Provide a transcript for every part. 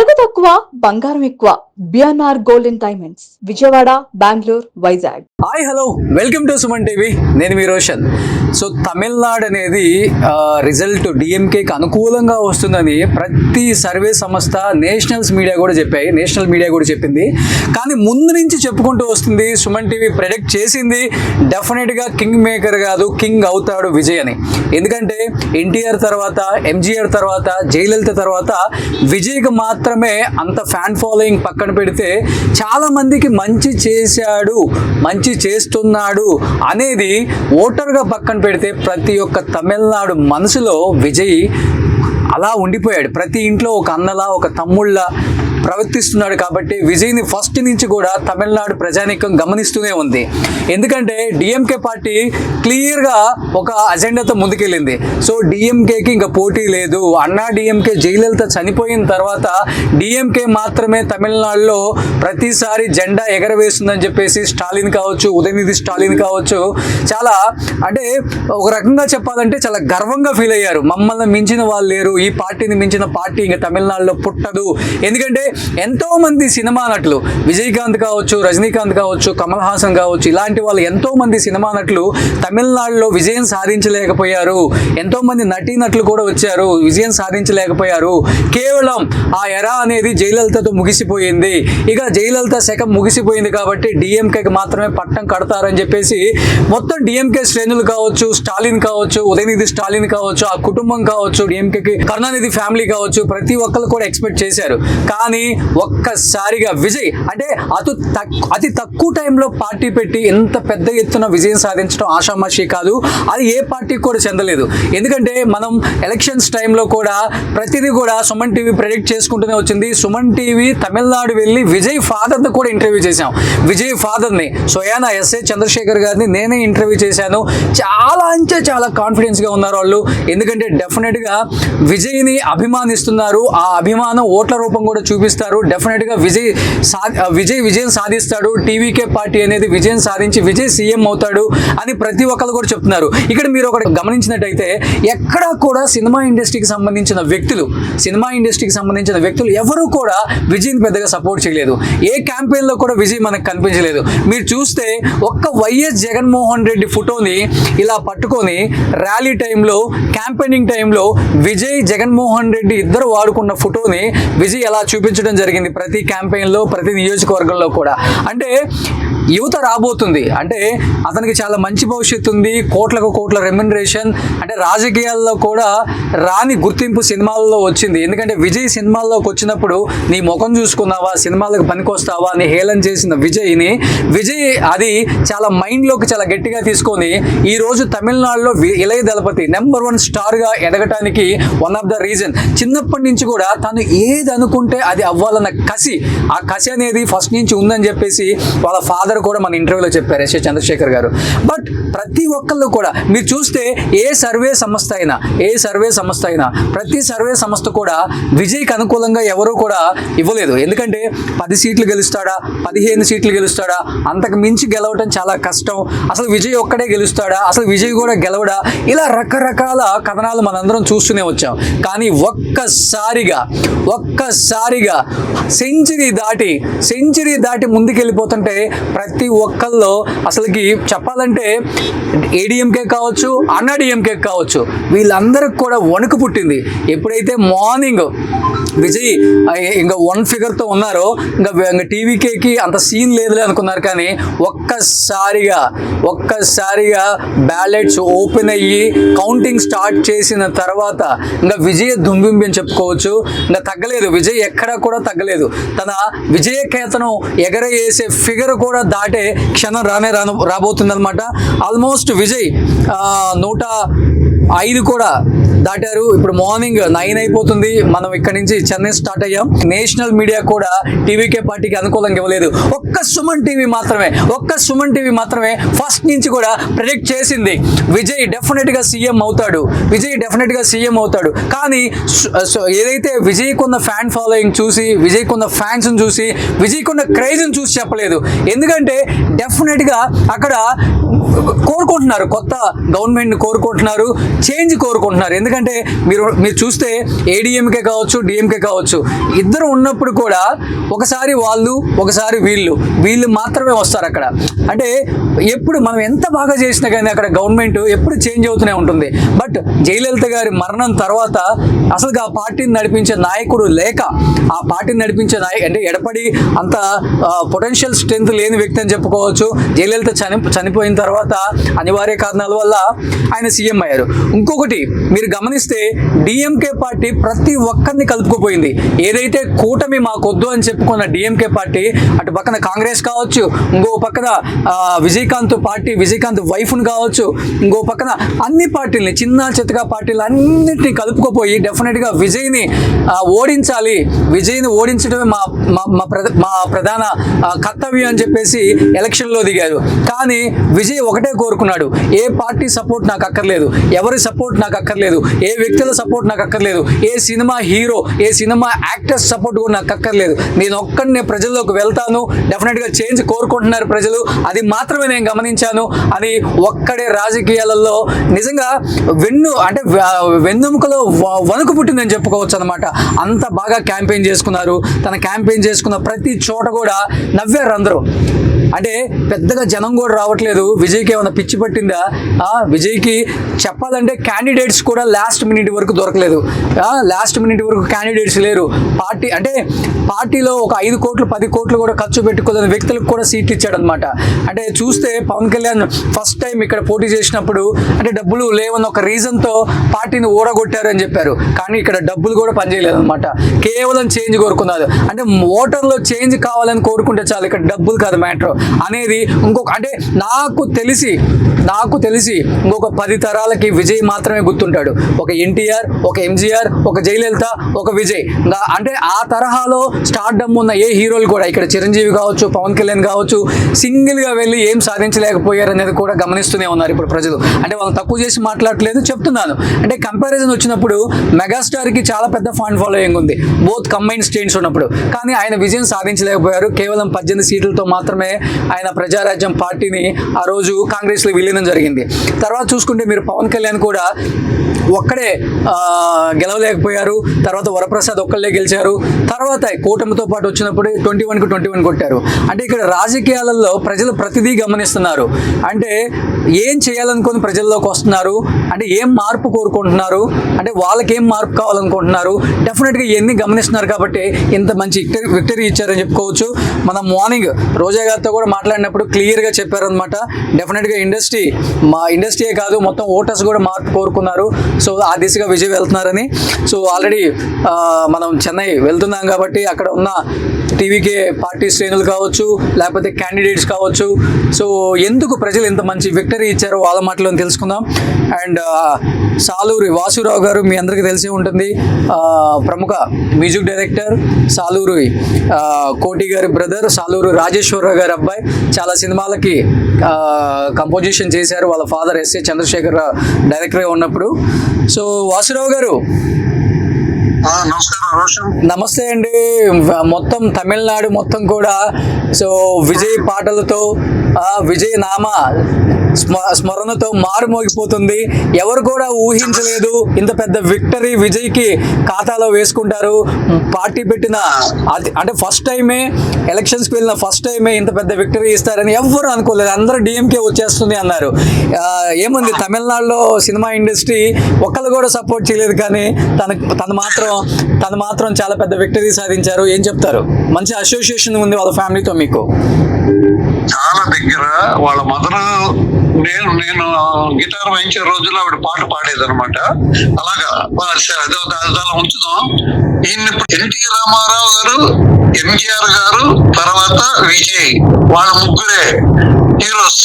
నగదు తక్కువ బంగారం ఎక్కువ BNR golden diamonds Vijayawada Bengaluru Vizag. Hi hello welcome to Suman TV. నేను మీ రోషన్. సో తమిళనాడు అనేది రిజల్ట్ డిఎంకేకి అనుకూలంగా వస్తుందని ప్రతి సర్వే సంస్థ నేషనల్ మీడియా కూడా చెప్పింది. కానీ ముందు నుంచి చెప్పుకుంటూ వస్తుంది, సుమన్ టీవీ ప్రెడిక్ట్ చేసింది డెఫినెట్గా కింగ్ మేకర్ కాదు, కింగ్ అవుతాడు విజయ్ అని. ఎందుకంటే ఎన్టీఆర్ తర్వాత, ఎంజీఆర్ తర్వాత, జయలలిత తర్వాత విజయ్కి మాత్రమే అంత ఫ్యాన్ ఫాలోయింగ్ పక్కన పెడితే చాలా మందికి మంచి చేశాడు, మంచి చేస్తున్నాడు అనేది ఓటర్గా పక్కన పెడితే ప్రతి ఒక్క తమిళనాడు మనసులో విజయ్ అలా ఉండిపోయాడు. ప్రతి ఇంట్లో ఒక అన్నలా, ఒక తమ్ముళ్ళ ప్రవర్తిస్తున్నాడు. కాబట్టి విజయ్ని ఫస్ట్ నుంచి కూడా తమిళనాడు ప్రజానీకం గమనిస్తూనే ఉంది. ఎందుకంటే డిఎంకే పార్టీ క్లియర్గా ఒక అజెండాతో ముందుకెళ్ళింది. సో డిఎంకేకి ఇంకా పోటీ లేదు. అన్నా డిఎంకే జయలలిత చనిపోయిన తర్వాత డిఎంకే మాత్రమే తమిళనాడులో ప్రతిసారి జెండా ఎగరవేస్తుందని చెప్పేసి స్టాలిన్ కావచ్చు, ఉదయనిధి స్టాలిన్ కావచ్చు, చాలా అంటే ఒక రకంగా చెప్పాలంటే చాలా గర్వంగా ఫీల్ అయ్యారు. మమ్మల్ని మించిన వాళ్ళు లేరు, ఈ పార్టీని మించిన పార్టీ ఇంకా తమిళనాడులో పుట్టదు. ఎందుకంటే ఎంతో మంది సినిమా నటులు, విజయకాంత్ కావచ్చు, రజనీకాంత్ కావచ్చు, కమల్ హాసన్ కావచ్చు, ఇలాంటి వాళ్ళు ఎంతో మంది సినిమా నటులు తమిళనాడులో విజయం సాధించలేకపోయారు. ఎంతో మంది నటీనటులు కూడా వచ్చారు, విజయం సాధించలేకపోయారు. కేవలం ఆ ఎరా అనేది జయలలితతో ముగిసిపోయింది. ఇక జయలలిత శకం ముగిసిపోయింది కాబట్టి డిఎంకేకి మాత్రమే పట్టం కడతారని చెప్పేసి మొత్తం డిఎంకే శ్రేణులు కావచ్చు, స్టాలిన్ కావచ్చు, ఉదయనిధి స్టాలిన్ కావచ్చు, ఆ కుటుంబం కావచ్చు, డిఎంకేకి కరుణానిధి ఫ్యామిలీ కావచ్చు, ప్రతి ఒక్కరు కూడా ఎక్స్పెక్ట్ చేశారు. కానీ ఒక్కసారిగా విజయ్ అంటే అతి తక్కువ టైంలో పార్టీ పెట్టి ఎంత పెద్ద ఎత్తున విజయం సాధించడం ఆషామాషి కాదు. అది ఏ పార్టీకి కూడా చెందలేదు. ఎందుకంటే మనం ఎలక్షన్స్ టైంలో కూడా ప్రతిదీ కూడా సుమన్ టీవీ ప్రెడిక్ట్ చేసుకుంటూనే వచ్చింది. సుమన్ టీవీ తమిళనాడు వెళ్ళి విజయ్ ఫాదర్ని కూడా ఇంటర్వ్యూ చేశాం. విజయ్ ఫాదర్ని సోయానా ఎస్ఏ చంద్రశేఖర్ గారిని నేనే ఇంటర్వ్యూ చేశాను. చాలా కాన్ఫిడెన్స్గా ఉన్నారు వాళ్ళు. ఎందుకంటే డెఫినెట్గా విజయ్ని అభిమానిస్తున్నారు. ఆ అభిమానం ఓట్ల రూపం కూడా చూపిస్తారు. డెఫినెట్గా విజయం సాధిస్తాడు, టీవీకే పార్టీ అనేది విజయం సాధించి విజయ్ సీఎం అవుతాడు అని ప్రతి ఒక్కరు కూడా చెప్తున్నారు. ఇక్కడ మీరు ఒకటి గమనించినట్టయితే ఎక్కడా కూడా సినిమా ఇండస్ట్రీకి సంబంధించిన వ్యక్తులు ఎవరు కూడా విజయ్ని పెద్దగా సపోర్ట్ చేయలేదు. ఏ క్యాంపెయిన్లో కూడా విజయ్ మనకు కనిపించలేదు. మీరు చూస్తే ఒక్క వైఎస్ జగన్మోహన్ రెడ్డి ఫోటోని ఇలా పట్టుకొని ర్యాలీ టైంలో, క్యాంపెయినింగ్ టైంలో విజయ్ జగన్మోహన్ రెడ్డి ఇద్దరు వాడుకున్న ఫోటోని విజయ్ ఎలా చూపించడం జరిగింది ప్రతి క్యాంపెయిన్లో, ప్రతి నియోజకవర్గంలో కూడా. అంటే యువత రాబోతుంది, అంటే అతనికి చాలా మంచి భవిష్యత్తు ఉంది, కోట్ల రెమ్యునరేషన్, అంటే రాజకీయాల్లో కూడా రాని గుర్తింపు సినిమాల్లో వచ్చింది. ఎందుకంటే విజయ్ సినిమాల్లోకి వచ్చినప్పుడు నీ ముఖం చూసుకున్నావా, సినిమాలకు పనికొస్తావా అని హేళన చేసిన విజయ్ అది చాలా మైండ్లోకి చాలా గట్టిగా తీసుకొని ఈరోజు తమిళనాడులో ఇళయ దళపతి నెంబర్ 1 స్టార్గా ఎదగటానికి వన్ ఆఫ్ ద రీజన్. చిన్నప్పటి నుంచి కూడా తను ఏది అనుకుంటే అది అవ్వాలన్న కసి, ఆ కసి అనేది ఫస్ట్ నుంచి ఉందని చెప్పేసి వాళ్ళ ఫాదర్ కూడా మన ఇంటర్వ్యూలో చెప్పారు, ఎస్ఏ చంద్రశేఖర్ గారు. బట్ ప్రతి ఒక్కళ్ళు కూడా మీరు చూస్తే ఏ సర్వే సంస్థ అయినా ప్రతి సర్వే సంస్థ కూడా విజయ్కి అనుకూలంగా ఎవరూ కూడా ఇవ్వలేదు. ఎందుకంటే 10 సీట్లు గెలుస్తాడా, 15 సీట్లు గెలుస్తాడా, అంతకు మించి గెలవటం చాలా కష్టం. అసలు విజయ్ ఒక్కడే గెలుస్తాడా, అసలు విజయ్ కూడా గెలవడా, ఇలా రకరకాల కథనాలు మనందరం చూస్తూనే వచ్చాం. కానీ ఒక్కసారిగా సెంచరీ దాటి ముందుకెళ్ళిపోతుంటే ప్రతి ఒక్కళ్ళు అసలుకి చెప్పాలంటే ఏడీఎంకే కావచ్చు, అన్నా డిఎంకే కావచ్చు, వీళ్ళందరికి కూడా వణుకు పుట్టింది. ఎప్పుడైతే మార్నింగ్ విజయ్ ఇంకా 1 ఫిగర్తో ఉన్నారో ఇంకా టీవీకేకి అంత సీన్ లేదులే అనుకున్నారు. కానీ ఒక్కసారిగా బ్యాలెట్స్ ఓపెన్ అయ్యి కౌంటింగ్ స్టార్ట్ చేసిన తర్వాత ఇంకా విజయ్ దుంబింబి అని చెప్పుకోవచ్చు. ఇంకా తగ్గలేదు, విజయ్ ఎక్కడా కూడా తగ్గలేదు. తన విజయకేతనం ఎగరవేసే ఫిగర్ కూడా దాటే క్షణం రాబోతుందన్నమాట. ఆల్మోస్ట్ విజయ్ 105 కూడా దాటారు. ఇప్పుడు మార్నింగ్ 9 అయిపోతుంది. మనం ఇక్కడ నుంచి చెన్నై స్టార్ట్ అయ్యాం. నేషనల్ మీడియా కూడా టీవీకే పార్టీకి అనుకూలంగా ఇవ్వలేదు. ఒక్క సుమన్ టీవీ మాత్రమే ఫస్ట్ నుంచి కూడా ప్రెడిక్ట్ చేసింది విజయ్ డెఫినెట్గా సీఎం అవుతాడు. కానీ ఏదైతే విజయ్కున్న ఫ్యాన్ ఫాలోయింగ్ చూసి, విజయ్కున్న ఫ్యాన్స్ని చూసి, విజయ్కున్న క్రేజ్ని చూసి చెప్పలేదు. ఎందుకంటే డెఫినెట్గా అక్కడ కోరుకుంటున్నారు, కొత్త గవర్నమెంట్ని కోరుకుంటున్నారు, చేంజ్ కోరుకుంటున్నారు. ఎందుకంటే ఎందుకంటే మీరు చూస్తే ఏడీఎంకే కావచ్చు, డిఎంకే కావచ్చు, ఇద్దరు ఉన్నప్పుడు కూడా ఒకసారి వాళ్ళు, ఒకసారి వీళ్ళు మాత్రమే వస్తారు అక్కడ. అంటే ఎప్పుడు మనం ఎంత బాగా చేసినా కానీ అక్కడ గవర్నమెంట్ ఎప్పుడు చేంజ్ అవుతూనే ఉంటుంది. బట్ జయలలిత గారి మరణం తర్వాత అసలు ఆ పార్టీని నడిపించే నాయకుడు లేక, ఆ పార్టీని నడిపించే అంటే ఎడపడి అంత పొటెన్షియల్ స్ట్రెంత్ లేని వ్యక్తి అని చెప్పుకోవచ్చు. జయలలిత చనిపోయిన తర్వాత అనివార్య కారణాల వల్ల ఆయన సీఎం అయ్యారు. ఇంకొకటి మీరు గమనిస్తే డిఎంకే పార్టీ ప్రతి ఒక్కరిని కలుపుకుపోయింది. ఏదైతే కూటమి మాకొద్దు అని చెప్పుకున్న డిఎంకే పార్టీ అటు పక్కన కాంగ్రెస్ కావచ్చు, ఇంకో పక్కన విజయకాంత్ వైఫ్ను కావచ్చు, ఇంకో పక్కన అన్ని పార్టీలని, చిన్న చితకా పార్టీలు అన్నింటినీ కలుపుకోపోయి డెఫినెట్గా విజయ్ని ఓడించాలి, విజయ్ని ఓడించడమే మా ప్రధాన కర్తవ్యం అని చెప్పేసి ఎలక్షన్లో దిగారు. కానీ విజయ్ ఒకటే కోరుకున్నాడు, ఏ పార్టీ సపోర్ట్ నాకు అక్కర్లేదు, ఎవరి సపోర్ట్ నాకు అక్కర్లేదు, ఏ వ్యక్తుల సపోర్ట్ నాకు అక్కర్లేదు, ఏ సినిమా హీరో, ఏ సినిమా యాక్టర్స్ సపోర్ట్ కూడా నాకు అక్కర్లేదు, నేను ఒక్కడినే ప్రజల్లోకి వెళ్తాను, డెఫినెట్గా చేంజ్ కోరుకుంటున్నారు ప్రజలు, అది మాత్రమే నేను గమనించాను అని ఒక్కడే రాజకీయాలలో నిజంగా వెన్నెముకలో వణుకు పుట్టిందని చెప్పుకోవచ్చు అనమాట. అంత బాగా క్యాంపెయిన్ చేసుకున్నారు. తన క్యాంపెయిన్ చేసుకున్న ప్రతి చోట కూడా నవ్వారు అందరూ. అంటే పెద్దగా జనం కూడా రావట్లేదు. విజయ్కి ఏమైనా పిచ్చి పట్టిందా? విజయ్కి చెప్పాలంటే క్యాండిడేట్స్ కూడా లాస్ట్ మినిట్ వరకు దొరకలేదు. లాస్ట్ మినిట్ వరకు క్యాండిడేట్స్ లేరు. పార్టీలో ఒక 5 కోట్లు 10 కోట్లు కూడా ఖర్చు పెట్టుకోలేని వ్యక్తులకు కూడా సీట్లు ఇచ్చాడు అనమాట. అంటే చూస్తే పవన్ కళ్యాణ్ ఫస్ట్ టైం ఇక్కడ పోటీ చేసినప్పుడు అంటే డబ్బులు లేవన్న ఒక రీజన్తో పార్టీని ఓడగొట్టారు అని చెప్పారు. కానీ ఇక్కడ డబ్బులు కూడా పనిచేయలేదు అనమాట. కేవలం చేంజ్ కోరుకున్నారు. అంటే ఓటర్లో చేంజ్ కావాలని కోరుకుంటే చాలు, ఇక్కడ డబ్బులు కాదు మ్యాటర్ అనేది. అంటే నాకు తెలిసి ఇంకొక 10 తరాలకి విజయ్ మాత్రమే గుర్తుంటాడు. ఒక ఎన్టీఆర్, ఒక ఎంజీఆర్, ఒక జయలలిత, ఒక విజయ్. అంటే ఆ తరహాలో స్టార్డమ్ ఉన్న ఏ హీరోలు కూడా ఇక్కడ చిరంజీవి కావచ్చు, పవన్ కళ్యాణ్ కావచ్చు, సింగిల్గా వెళ్ళి ఏం సాధించలేకపోయారు అనేది కూడా గమనిస్తూనే ఉన్నారు ఇప్పుడు ప్రజలు. అంటే వాళ్ళు తక్కువ చేసి మాట్లాడట్లేదు, చెప్తున్నాను. అంటే కంపారిజన్ వచ్చినప్పుడు మెగాస్టార్కి చాలా పెద్ద ఫ్యాన్ ఫాలోయింగ్ ఉంది, బోత్ కంబైన్ స్టేట్స్ ఉన్నప్పుడు. కానీ ఆయన విజయం సాధించలేకపోయారు. కేవలం 18 సీట్లతో మాత్రమే ఆయన ప్రజారాజ్యం పార్టీని ఆ రోజు కాంగ్రెస్లో విలీనం జరిగింది. తర్వాత చూసుకుంటే మీరు పవన్ కళ్యాణ్ కూడా ఒక్కడే గెలవలేకపోయారు. తర్వాత వరప్రసాద్ ఒక్కళ్ళే గెలిచారు. తర్వాత కూటమితో పాటు వచ్చినప్పుడు 21కు 21 కొట్టారు. అంటే ఇక్కడ రాజకీయాలలో ప్రజలు ప్రతిదీ గమనిస్తున్నారు. అంటే ఏం చేయాలనుకుని ప్రజల్లోకి వస్తున్నారు, అంటే ఏం మార్పు కోరుకుంటున్నారు, అంటే వాళ్ళకి ఏం మార్పు కావాలనుకుంటున్నారు, డెఫినెట్గా ఇవన్నీ గమనిస్తున్నారు. కాబట్టి ఇంత మంచి విక్టరీ ఇచ్చారని చెప్పుకోవచ్చు. మనం మార్నింగ్ రోజా గారితో కూడా మాట్లాడినప్పుడు క్లియర్గా చెప్పారనమాట. డెఫినెట్గా మా ఇండస్ట్రీయే కాదు, మొత్తం ఓటర్స్ కూడా మార్పు కోరుకున్నారు. సో ఆ దిశగా విజయ్ వెళ్తున్నారని. సో ఆల్రెడీ మనం చెన్నై వెళ్తున్నాం కాబట్టి అక్కడ ఉన్న టీవీకే పార్టీ శ్రేణులు కావచ్చు, లేకపోతే క్యాండిడేట్స్ కావచ్చు, సో ఎందుకు ప్రజలు ఇంత మంచి విక్టరీ ఇచ్చారో వాళ్ళ మాటలో తెలుసుకుందాం. అండ్ సాలూరి వాసురావు గారు మీ అందరికీ తెలిసే ఉంటుంది, ప్రముఖ మ్యూజిక్ డైరెక్టర్, సాలూరి కోటి గారి బ్రదర్, సాలూరు రాజేశ్వరరావు గారి అబ్బాయి. చాలా సినిమాలకి కంపోజిషన్ చేశారు. వాళ్ళ ఫాదర్ ఎస్ఏ చంద్రశేఖర్ డైరెక్టర్గా ఉన్నప్పుడు. సో వాసురావు గారు నమస్తే అండి. మొత్తం తమిళనాడు మొత్తం కూడా సో విజయ్ పాటలతో, విజయ్ నామ స్మరణతో మారుమోగిపోతుంది. ఎవరు కూడా ఊహించలేదు ఇంత పెద్ద విక్టరీ విజయ్కి ఖాతాలో వేసుకుంటారు. పార్టీ పెట్టిన అంటే ఫస్ట్ టైమే, ఎలక్షన్స్కి వెళ్ళిన ఫస్ట్ టైమే ఇంత పెద్ద విక్టరీ ఇస్తారని ఎవ్వరు అనుకోలేదు. అందరూ డిఎంకే వచ్చేస్తుంది అన్నారు. ఏముంది తమిళనాడులో సినిమా ఇండస్ట్రీ ఒక్కళ్ళు కూడా సపోర్ట్ చేయలేదు, కానీ తను మాత్రం చాలా పెద్ద విక్టరీ సాధించారు. ఏం చెప్తారు? మంచి అసోసియేషన్ ఉంది వాళ్ళ ఫ్యామిలీతో మీకు? చాలా దగ్గర. వాళ్ళ మదర్ నేను గిటార్ వాయించే రోజుల్లో ఆవిడ పాట పాడేదన్నమాట. అలాగా అలా ఉంచుదాం. ఈయన ఎన్టీ రామారావు గారు, ఎంజిఆర్ గారు, తర్వాత విజయ్, వాళ్ళ ముగ్గురే హీరోస్,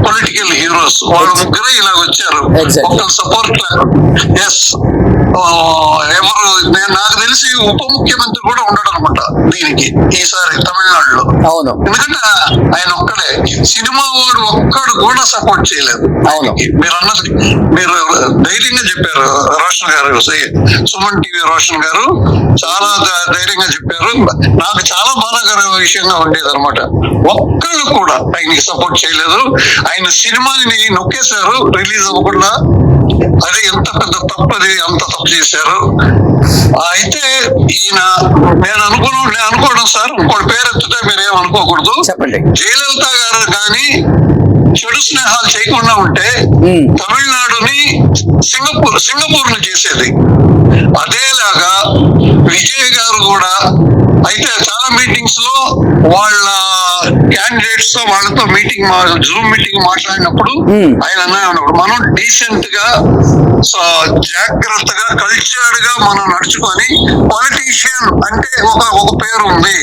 పొలిటికల్ హీరోస్. వాళ్ళ ముగ్గురే ఇలాగ వచ్చారు. ఒకళ్ళ సపోర్ట్. ఎస్, ఎవరు నాకు తెలిసి ఉప ముఖ్యమంత్రి కూడా ఉండడు అనమాట దీనికి ఈసారి తమిళనాడులో. అవును, ఎందుకంటే ఆయన ఒక్కడే, సినిమా వాడు ఒక్కడు కూడా సపోర్ట్ చేయలేదు. మీరు అన్నది మీరు ధైర్యంగా చెప్పారు. రోషన్ గారు, సుమన్ టీవీ రోషన్ గారు చాలా ధైర్యంగా చెప్పారు. నాకు చాలా బాధాకర విషయంగా ఉండేది అనమాట. ఒక్కళ్ళు కూడా ఆయనకి సపోర్ట్ చేయలేదు. ఆయన సినిమాని నొక్కేశారు రిలీజ్ అవ్వకుండా. అది ఎంత పెద్ద తప్పది, అంత తప్పు చేశారు. అయితే ఈయన నేను అనుకోవడం సార్, ఇంకోటి పేరు ఎత్తుతే మీరేం అనుకోకూడదు. చెప్పండి. జయలలిత గారు కానీ చెడు స్నేహాలు చేయకుండా ఉంటే తమిళనాడుని సింగపూర్ ని చేసేది. అదేలాగా విజయ్ గారు కూడా అయితే చాలా మీటింగ్స్ లో వాళ్ళ క్యాండిడేట్స్ తో వాళ్ళతో జూమ్ మీటింగ్ మాట్లాడినప్పుడు ఆయన అన్నప్పుడు మనం డీసెంట్ గా జాగ్రత్తగా కల్చర్డ్ గా మనం నడుచుకొని, పొలిటీషియన్ అంటే ఒక పేరు ఉంది,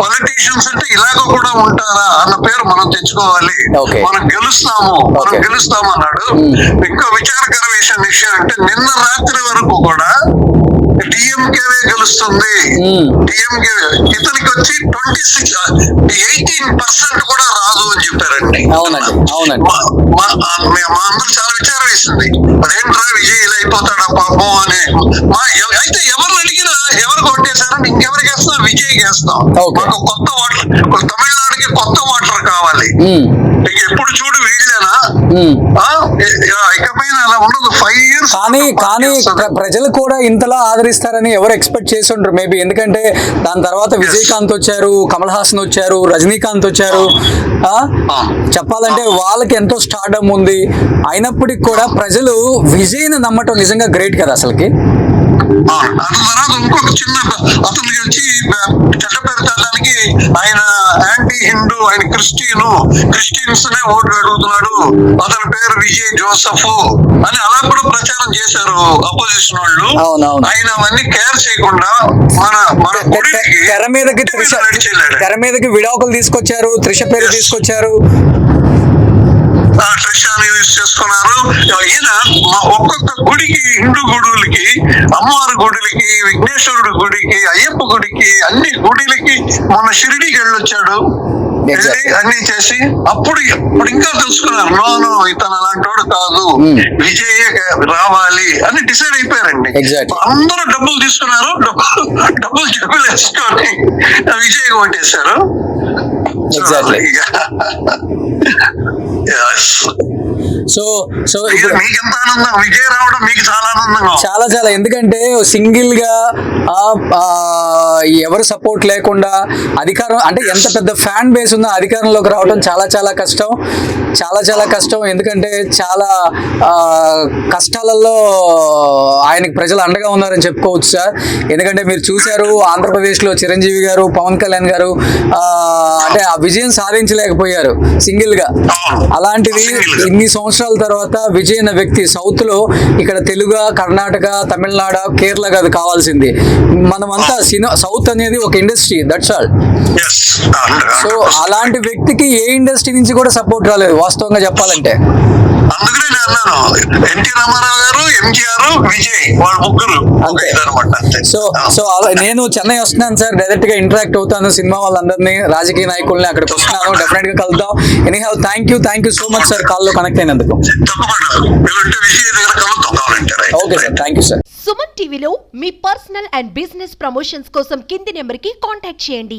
పొలిటీషియన్స్ అంటే ఇలాగ కూడా ఉంటారా అన్న పేరు మనం తెచ్చుకోవాలి. మనం గెలుస్తాము అన్నాడు. ఇంకో విచారకర విషయం అంటే నిన్న రాత్రి వరకు కూడా డిఎంకేవే గెలుస్తుంది. డిఎంకే ఇతనికి వచ్చి 18% కూడా రాదు అని చెప్పారండి. మా అందరూ చాలా విచారం వేసింది, అదేంట్రా విజయ్ ఇలా అయిపోతాడా పాపం అని. అయితే ఎవరిని అడిగినా ఎవరు కొట్టేశారని ఇంకెవరికి వేస్తాం, విజయ్ వేస్తాం. మాకు కొత్త వాటర్, తమిళనాడుకి కొత్త వాటర్ కావాలి. ఎప్పుడు చూడు వీళ్ళేనా, ఇకపైన అలా ఉండదు. 5 years కానీ ప్రజలు కూడా ఇంతలా ఆదరిస్తారని ఎవరు ఎక్స్పెక్ట్ చేసి ఉంటారు మేబీ. ఎందుకంటే దాని తర్వాత విజయకాంత్ వచ్చారు, కమల్ హాసన్ వచ్చారు, రజనీకాంత్ వచ్చారు. చెప్పాలంటే వాళ్ళకి ఎంతో స్టార్డమ్ ఉంది. అయినప్పటికీ కూడా ప్రజలు విజయ్ని నమ్మటం నిజంగా గ్రేట్ కదా అసలుకి. తర్వాత ఇంకొక చిన్న అతనికి వచ్చి చెడ్డ పేరు తేడానికి ఆయన యాంటీ హిందూ, ఆయన క్రిస్టియన్స్ నే ఓట్లు అడుగుతున్నాడు, అతని పేరు విజయ్ జోసెఫ్ అని అలా కూడా ప్రచారం చేశారు అపోజిషన్ వాళ్ళు. ఆయన అవన్నీ కేర్ చేయకుండా మన తెర మీదకి విడాకులు తీసుకొచ్చారు, త్రిష పేరు తీసుకొచ్చారు, ట్రిషాని యూజ్ చేసుకున్నారు. ఈయన ఒక్కొక్క గుడికి, హిందూ గుడులకి, అమ్మవారి గుడులకి, విఘ్నేశ్వరుడి గుడికి, అయ్యప్ప గుడికి, అన్ని గుడిలకి మొన్న షిరిడీకి వెళ్ళొచ్చాడు. అన్ని చేసి అప్పుడు ఇంకా తెలుసుకున్నారు, నో ఇతను అలాంటి వాడు కాదు, విజయ్ రావాలి అని డిసైడ్ అయిపోయారండి. అందరూ డబ్బులు తీసుకున్నారు, డబ్బులు వేసుకొని విజయ్ కొట్టేశారు. సో మీకు ఎంత ఆనందం, విజయ్ రావడం మీకు చాలా ఆనందంగా. చాలా ఎందుకంటే సింగిల్ గా ఎవరు సపోర్ట్ లేకుండా అధికారం, అంటే ఎంత పెద్ద ఫ్యాన్ బేస్ ఉందో అధికారంలోకి రావడం చాలా కష్టం. ఎందుకంటే చాలా కష్టాలలో ఆయనకి ప్రజలు అండగా ఉన్నారని చెప్పుకోవచ్చు సార్. ఎందుకంటే మీరు చూశారు ఆంధ్రప్రదేశ్లో చిరంజీవి గారు, పవన్ కళ్యాణ్ గారు అంటే ఆ విజయం సాధించలేకపోయారు సింగిల్ గా. అలాంటిది ఇన్ని సంవత్సరాల తర్వాత విజయ్ అనే వ్యక్తి సౌత్ లో, ఇక్కడ తెలుగు, కర్ణాటక, తమిళనాడు, కేరళ కాదు కావాల్సింది, మనమంతా సౌత్ అనేది ఒక ఇండస్ట్రీ, దట్స్ ఆల్. సో అలాంటి వ్యక్తికి ఏ ఇండస్ట్రీ నుంచి కూడా సపోర్ట్ రాలేదు వాస్తవంగా చెప్పాలంటే. అందుకనే నేను అన్నాను, ఎన్టీ రామారావు గారు, ఎంజీఆర్, విజయ్ వాళ్ళ ముగ్గురు అంతే. సో నేను చెన్నై వస్తున్నాను సార్, డైరెక్ట్ గా ఇంటరాక్ట్ అవుతాను సినిమా వాళ్ళందరినీ, రాజకీయ నాయకుల్ని అక్కడికి వస్తున్నాను, డెఫినెట్ గా కలుద్దాం. Anyhow thank you so much sir కాల్లో కనెక్ట్ అయినందుకు. Okay sir, thank you sir. Suman టీవీలో మీ పర్సనల్ అండ్ బిజినెస్ ప్రమోషన్స్ కోసం కింది నెంబర్ కి కాంటాక్ట్ చేయండి.